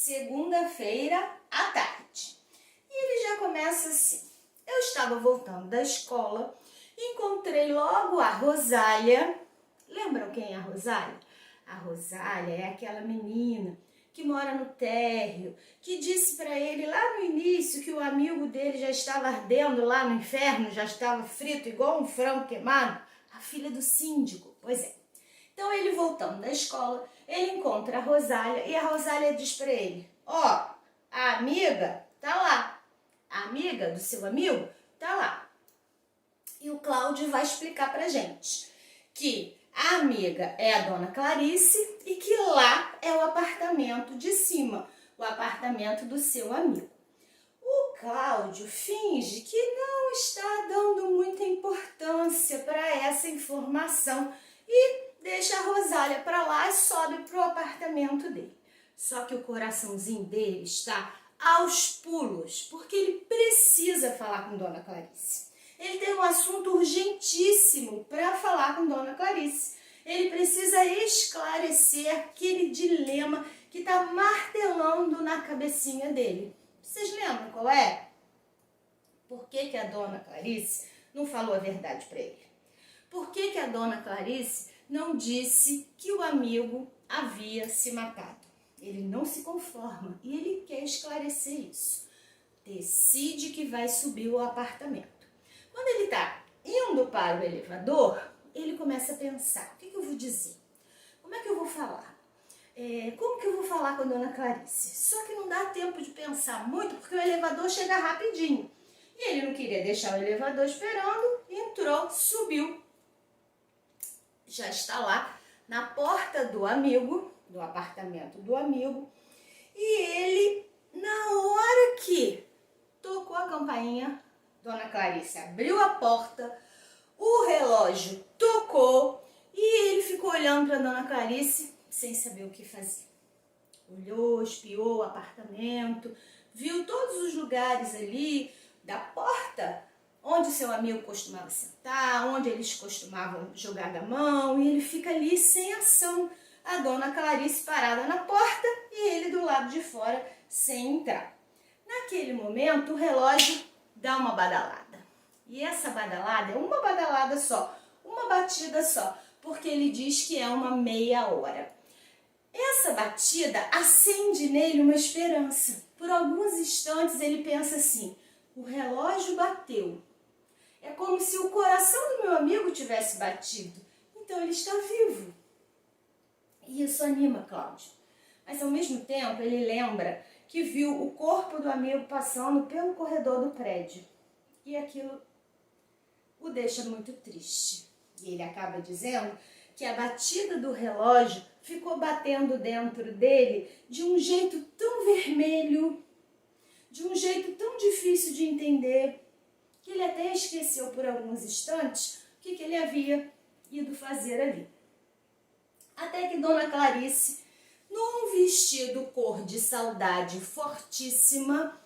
segunda-feira à tarde. E ele já começa assim. Eu estava voltando da escola, encontrei logo a Rosália. Lembram quem é a Rosália? A Rosália é aquela menina que mora no térreo, que disse para ele lá no início que o amigo dele já estava ardendo lá no inferno, já estava frito igual um frango queimado. A filha do síndico, pois é. Então ele voltando da escola, ele encontra a Rosália e a Rosália diz para ele: ó, a amiga tá lá, a amiga do seu amigo tá lá. E o Cláudio vai explicar pra gente que a amiga é a dona Clarice e que lá é o apartamento de cima, o apartamento do seu amigo. O Cláudio finge que não está dando muita importância para essa informação e deixa a Rosália para lá e sobe para o apartamento dele. Só que o coraçãozinho dele está aos pulos, porque ele precisa falar com Dona Clarice. Ele tem um assunto urgentíssimo para falar com Dona Clarice. Ele precisa esclarecer aquele dilema que está martelando na cabecinha dele. Vocês lembram qual é? Por que a Dona Clarice não falou a verdade para ele? Por que a Dona Clarice não disse que o amigo havia se matado? Ele não se conforma e ele quer esclarecer isso. Decide que vai subir o apartamento. Quando ele está indo para o elevador, ele começa a pensar: o que eu vou dizer? Como é que eu vou falar? Como que eu vou falar com a Dona Clarice? Só que não dá tempo de pensar muito, porque o elevador chega rapidinho. E ele não queria deixar o elevador esperando, entrou, subiu. Já está lá na porta do amigo, do apartamento do amigo. E ele, na hora que tocou a campainha, Dona Clarice abriu a porta, o relógio tocou e ele ficou olhando para Dona Clarice sem saber o que fazer. Olhou, espiou o apartamento, viu todos os lugares ali, da porta onde o seu amigo costumava sentar, onde eles costumavam jogar gamão, e ele fica ali sem ação. A Dona Clarice parada na porta e ele do lado de fora sem entrar. Naquele momento, o relógio dá uma badalada. E essa badalada é uma badalada só, uma batida só, porque ele diz que é uma meia hora. Essa batida acende nele uma esperança. Por alguns instantes ele pensa assim: o relógio bateu. É como se o coração do meu amigo tivesse batido. Então ele está vivo. E isso anima Cláudio. Mas ao mesmo tempo ele lembra que viu o corpo do amigo passando pelo corredor do prédio. E aquilo o deixa muito triste. E ele acaba dizendo que a batida do relógio ficou batendo dentro dele de um jeito tão vermelho, de um jeito tão difícil de entender, que ele até esqueceu por alguns instantes o que ele havia ido fazer ali. Até que Dona Clarice, num vestido cor de saudade fortíssima,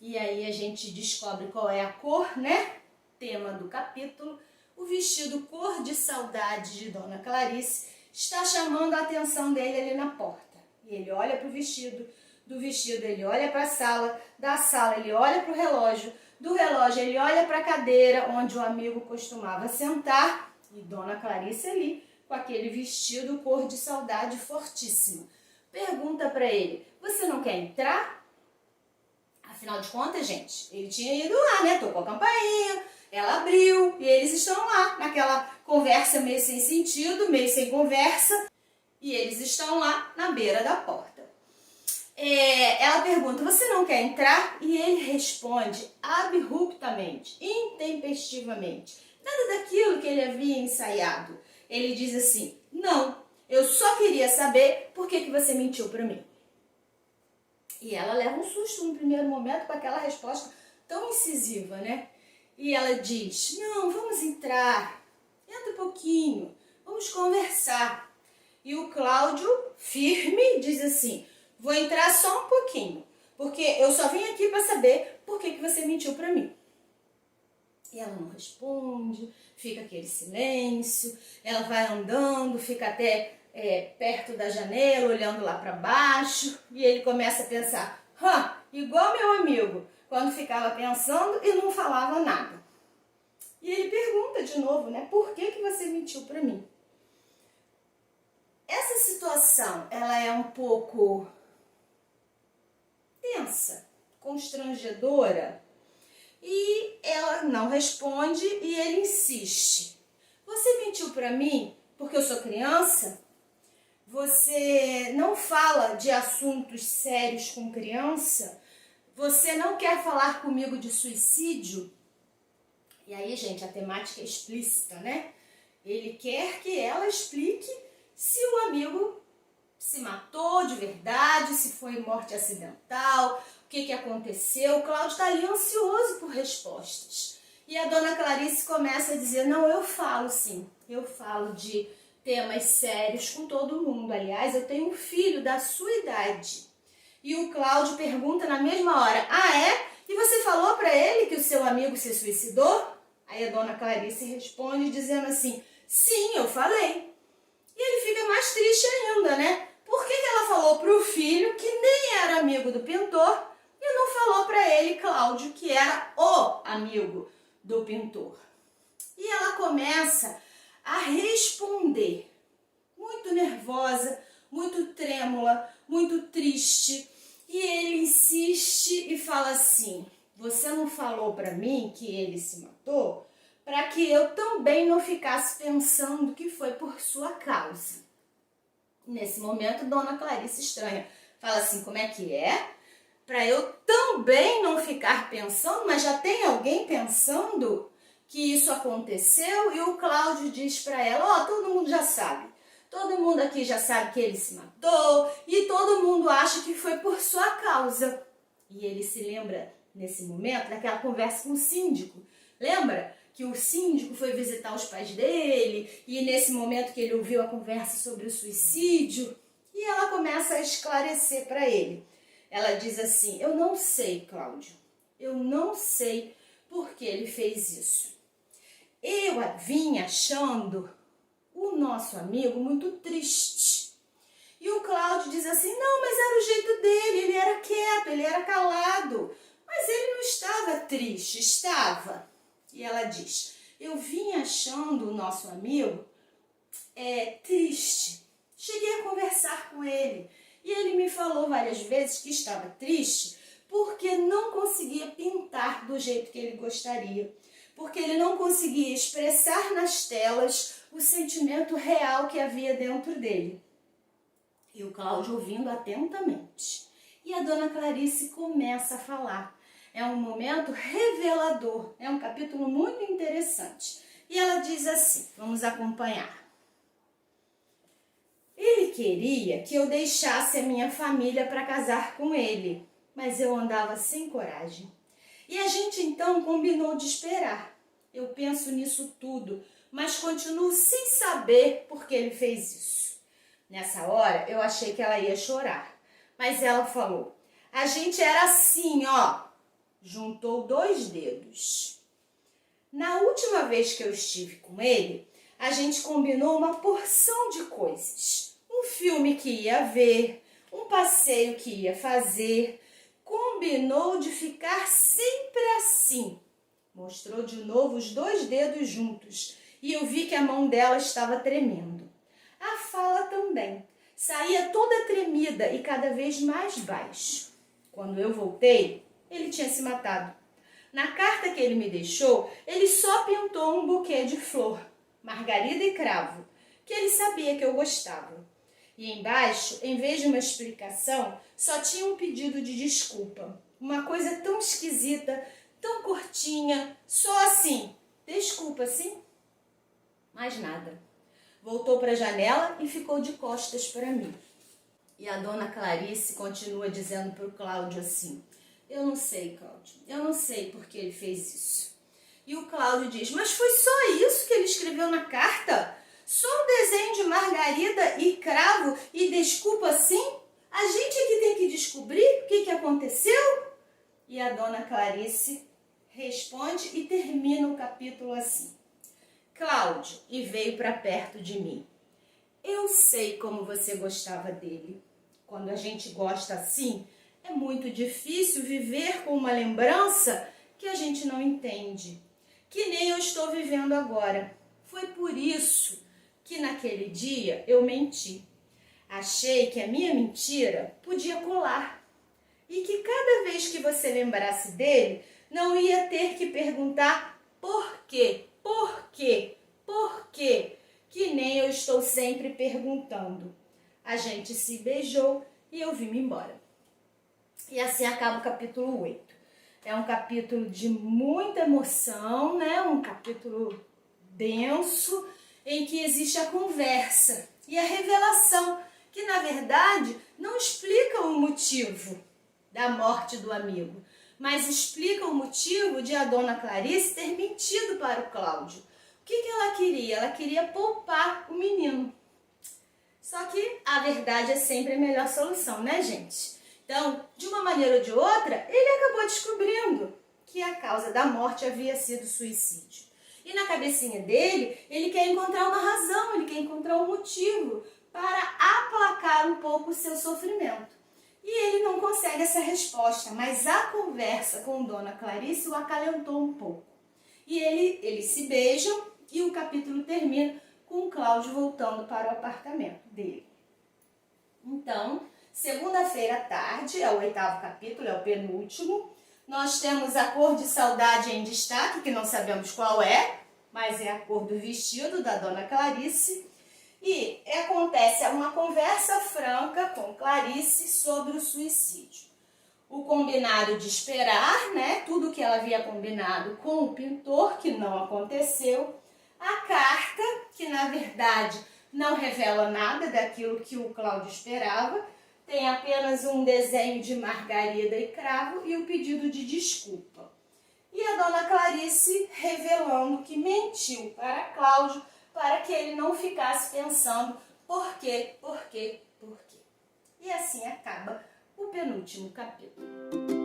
e aí a gente descobre qual é a cor, né? Tema do capítulo. O vestido cor de saudade de Dona Clarice está chamando a atenção dele ali na porta. E ele olha para o vestido, do vestido ele olha para a sala, da sala ele olha para o relógio, do relógio ele olha para a cadeira onde o amigo costumava sentar, e Dona Clarice ali com aquele vestido cor de saudade fortíssima. Pergunta para ele: você não quer entrar? Afinal de contas, gente, ele tinha ido lá, né? Tocou a campainha, ela abriu e eles estão lá naquela conversa meio sem sentido, meio sem conversa, e eles estão lá na beira da porta. Ela pergunta: você não quer entrar? E ele responde abruptamente, intempestivamente, nada daquilo que ele havia ensaiado. Ele diz assim: não, eu só queria saber por que você mentiu para mim. E ela leva um susto no primeiro momento com aquela resposta tão incisiva, né? E ela diz: não, vamos entrar, entra um pouquinho, vamos conversar. E o Cláudio, firme, diz assim: vou entrar só um pouquinho, porque eu só vim aqui para saber por que você mentiu para mim. E ela não responde, fica aquele silêncio, ela vai andando, fica até perto da janela, olhando lá para baixo, e ele começa a pensar, igual meu amigo, quando ficava pensando e não falava nada. E ele pergunta de novo, né, por que você mentiu para mim? Essa situação, ela é um pouco tensa, constrangedora, e ela não responde e ele insiste. Você mentiu para mim porque eu sou criança? Você não fala de assuntos sérios com criança? Você não quer falar comigo de suicídio? E aí, gente, a temática é explícita, né? Ele quer que ela explique se o amigo se matou de verdade, se foi morte acidental, o que aconteceu. O Cláudio está ali ansioso por respostas. E a dona Clarice começa a dizer, não, eu falo sim, eu falo de temas sérios com todo mundo. Aliás, eu tenho um filho da sua idade. E o Cláudio pergunta na mesma hora, e você falou para ele que o seu amigo se suicidou? Aí a dona Clarice responde dizendo assim, sim, eu falei. E ele fica mais triste ainda, né? Por que ela falou para o filho, que nem era amigo do pintor, e não falou para ele, Cláudio, que era o amigo do pintor? E ela começa a responder, muito nervosa, muito trêmula, muito triste. E ele insiste e fala assim, você não falou para mim que ele se matou para que eu também não ficasse pensando que foi por sua causa. Nesse momento, dona Clarice estranha. Fala assim, como é que é? Para eu também não ficar pensando, mas já tem alguém pensando que isso aconteceu? E o Cláudio diz para ela, todo mundo já sabe. Todo mundo aqui já sabe que ele se matou e todo mundo acha que foi por sua causa. E ele se lembra, nesse momento, daquela conversa com o síndico. Lembra que o síndico foi visitar os pais dele e nesse momento que ele ouviu a conversa sobre o suicídio? E ela começa a esclarecer para ele. Ela diz assim, eu não sei, Cláudio, eu não sei por que ele fez isso. Eu vim achando o nosso amigo muito triste. E o Cláudio diz assim, não, mas era o jeito dele, ele era quieto, ele era calado. Mas ele não estava triste, estava. E ela diz, eu vim achando o nosso amigo triste. Cheguei a conversar com ele e ele me falou várias vezes que estava triste porque não conseguia pintar do jeito que ele gostaria. Porque ele não conseguia expressar nas telas o sentimento real que havia dentro dele. E o Cláudio ouvindo atentamente. E a dona Clarice começa a falar. É um momento revelador, é um capítulo muito interessante. E ela diz assim, vamos acompanhar. Ele queria que eu deixasse a minha família para casar com ele, mas eu andava sem coragem. E a gente então combinou de esperar. Eu penso nisso tudo, mas continuo sem saber por que ele fez isso. Nessa hora eu achei que ela ia chorar, mas ela falou, a gente era assim, juntou 2 dedos. Na última vez que eu estive com ele, a gente combinou uma porção de coisas. Um filme que ia ver, um passeio que ia fazer. Combinou de ficar sempre assim. Mostrou de novo os 2 dedos juntos e eu vi que a mão dela estava tremendo. A fala também. Saía toda tremida e cada vez mais baixo. Quando eu voltei, ele tinha se matado. Na carta que ele me deixou, ele só pintou um buquê de flor, margarida e cravo, que ele sabia que eu gostava. E embaixo, em vez de uma explicação, só tinha um pedido de desculpa. Uma coisa tão esquisita, tão curtinha, só assim, desculpa, sim? Mais nada. Voltou para a janela e ficou de costas para mim. E a dona Clarice continua dizendo para o Cláudio assim, eu não sei, Cláudio, eu não sei por que ele fez isso. E o Cláudio diz, mas foi só isso que ele escreveu na carta? Só um desenho de margarida e cravo e desculpa assim? A gente é que tem que descobrir o que aconteceu? E a dona Clarice responde e termina o capítulo assim. Cláudio, e veio para perto de mim. Eu sei como você gostava dele. Quando a gente gosta assim, é muito difícil viver com uma lembrança que a gente não entende, que nem eu estou vivendo agora. Foi por isso que naquele dia eu menti. Achei que a minha mentira podia colar e que cada vez que você lembrasse dele, não ia ter que perguntar por quê, por quê, por quê, que nem eu estou sempre perguntando. A gente se beijou e eu vim-me embora. E assim acaba o capítulo 8. É um capítulo de muita emoção, né? Um capítulo denso, em que existe a conversa e a revelação, que na verdade não explica o motivo da morte do amigo, mas explica o motivo de a dona Clarice ter mentido para o Cláudio. O que ela queria? Ela queria poupar o menino. Só que a verdade é sempre a melhor solução, né, gente? Então, de uma maneira ou de outra, ele acabou descobrindo que a causa da morte havia sido suicídio. E na cabecinha dele, ele quer encontrar uma razão, ele quer encontrar um motivo para aplacar um pouco o seu sofrimento. E ele não consegue essa resposta, mas a conversa com Dona Clarice o acalentou um pouco. E eles se beijam e o capítulo termina com o Cláudio voltando para o apartamento dele. Então, segunda-feira à tarde, é o 8º capítulo, é o penúltimo. Nós temos a cor de saudade em destaque, que não sabemos qual é, mas é a cor do vestido da Dona Clarice. E acontece uma conversa franca com Clarice sobre o suicídio. O combinado de esperar, né? Tudo que ela havia combinado com o pintor, que não aconteceu. A carta, que na verdade não revela nada daquilo que o Cláudio esperava. Tem apenas um desenho de margarida e cravo e o pedido de desculpa. E a Dona Clarice revelando que mentiu para Cláudio para que ele não ficasse pensando por quê, por quê, por quê. E assim acaba o penúltimo capítulo.